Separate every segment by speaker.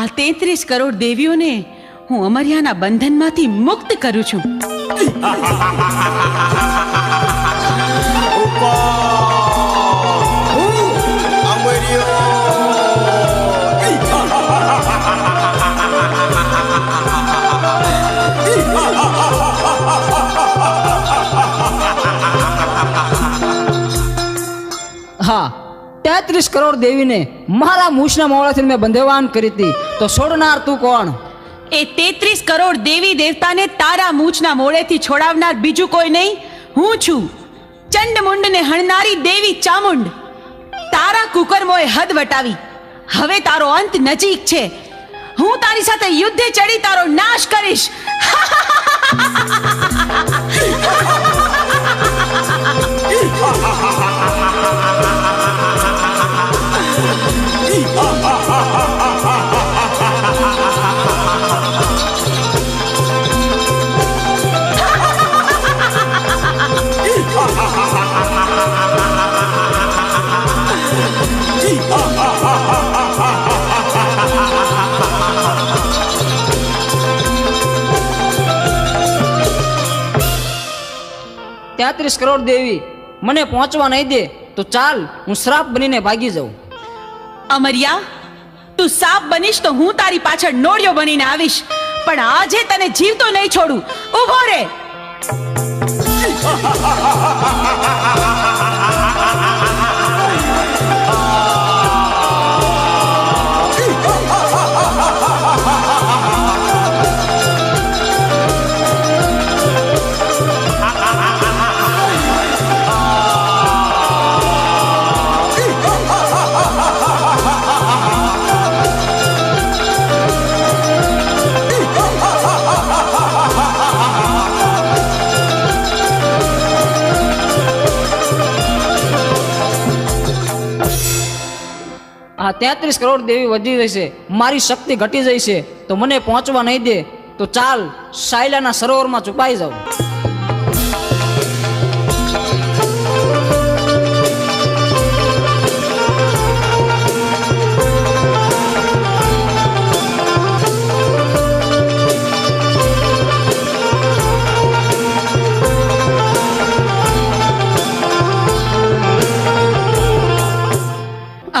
Speaker 1: આ 33 કરોડ દેવીઓને હું અમર્યાના બંધનમાંથી મુક્ત કરું છું.
Speaker 2: હા, 33 કરોડ દેવીને મારા મૂછના મોડાથી મેં બંધવાન કરી હતી, તો છોડનાર તું કોણ?
Speaker 1: એ 33 કરોડ દેવી દેવતાને તારા મૂછના મોડેથી છોડાવનાર બીજું કોઈ નહીં, હું છું. ચંડમુંડને હણનારી દેવી ચામુંડ. તારા કુકર્મોએ હદ વટાવી, હવે તારો અંત નજીક છે. હું તારી સાથે યુદ્ધે ચડી તારો નાશ કરીશ.
Speaker 2: તેત્રીસ કરોડ દેવી મને પહોંચવા નહીં દે તો ચાલ, હું શ્રાપ બનીને ભાગી જાઉં.
Speaker 1: અમર્યા, તું સાપ બનીશ તો હું તારી પાછળ નોળિયો બનીને આવીશ, પણ આજે તને જીવતો નહીં છોડું. ઊભો રે.
Speaker 2: આ 33 કરોડ દેવી વધી જશે, મારી શક્તિ ઘટી જશે, તો મને પહોંચવા નહીં દે તો ચાલ, સાયલાના સરોવરમાં છુપાઈ જાઉં.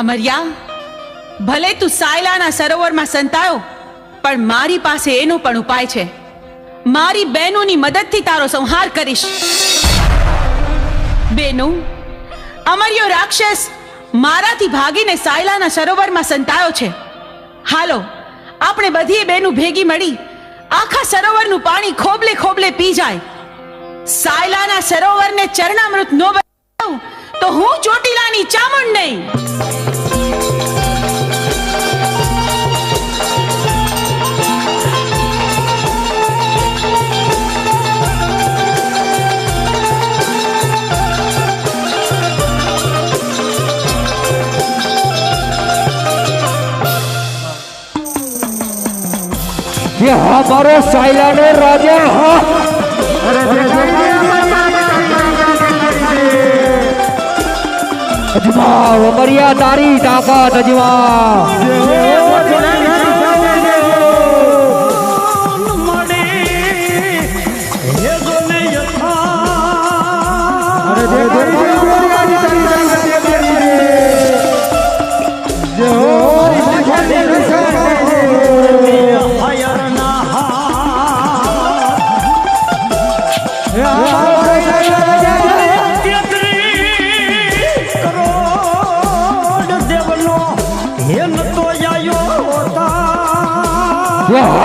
Speaker 1: અમર્યા, ભલે તું સાયલાના સરોવરમાં સંતાયો, પણ મારી પાસે એનો પણ ઉપાય છે. મારી બહેનોની મદદથી તારો સંહાર કરીશ. બેનો, અમર્યો રાક્ષસ મારાથી ભાગીને સાયલાના સરોવરમાં સંતાયો છે. હાલો, આપણે બધી બહેનો ભેગી મળી આખા સરોવરનું પાણી ખોબલે ખોબલે પી જાય. સાયલાના સરોવરને ચરણામૃત નો બનાવું તો હું ચોટીલાની ચામુંડ નહીં.
Speaker 3: ये हमारे साइला ने राजा अजमा उमरिया तारी ताकत अजमा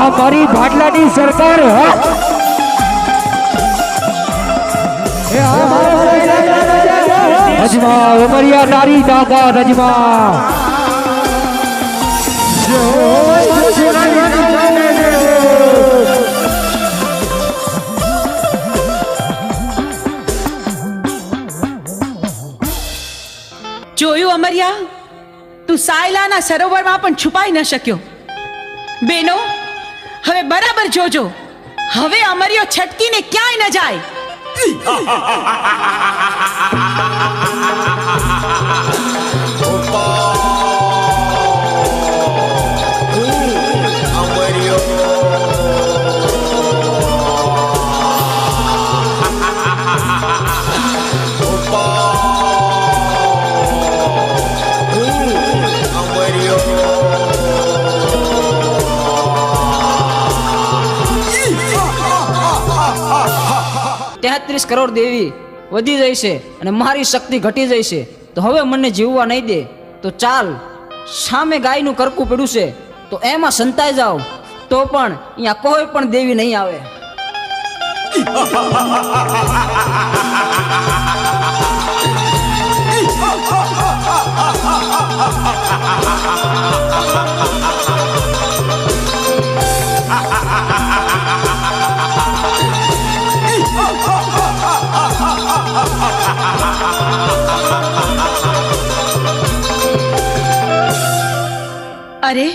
Speaker 3: हमारी भाटलानी सरकार अजमा उमरिया नारी ताकत अजमा.
Speaker 1: જોયું અમર્યા, તું સાયલાના સરોવરમાં પણ છુપાઈ ન શક્યો. બેનો, હવે બરાબર જોજો, હવે અમર્યો છટકીને ક્યાંય ન જાય.
Speaker 2: 33 કરોડ દેવી વધી જાય છે અને મારી શક્તિ ઘટી જાય છે, તો હવે મને જીવવા નહીં દે. તો ચાલ, સામે ગાયનું કરકું પડ્યું છે તો એમાં સંતાઈ જાઓ, તો પણ અહીંયા કોઈ પણ દેવી નહીં આવે.
Speaker 1: અરે,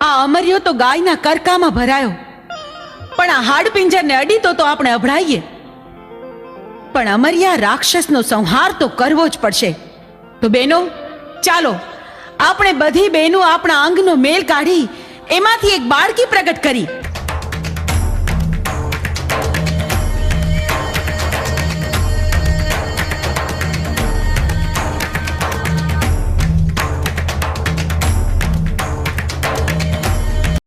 Speaker 1: આ અમર્યો તો ગાયના કરકામાં ભરાયો, પણ આ હાડપિંજરને અડીતો તો આપણે અભડાઈએ. પણ અમર્યા રાક્ષસનો સંહાર તો કરવો જ પડશે. તો બેનો, ચાલો આપણે બધી બહેનો આપણા અંગનો મેલ કાઢી એમાંથી એક બાળકી પ્રગટ કરી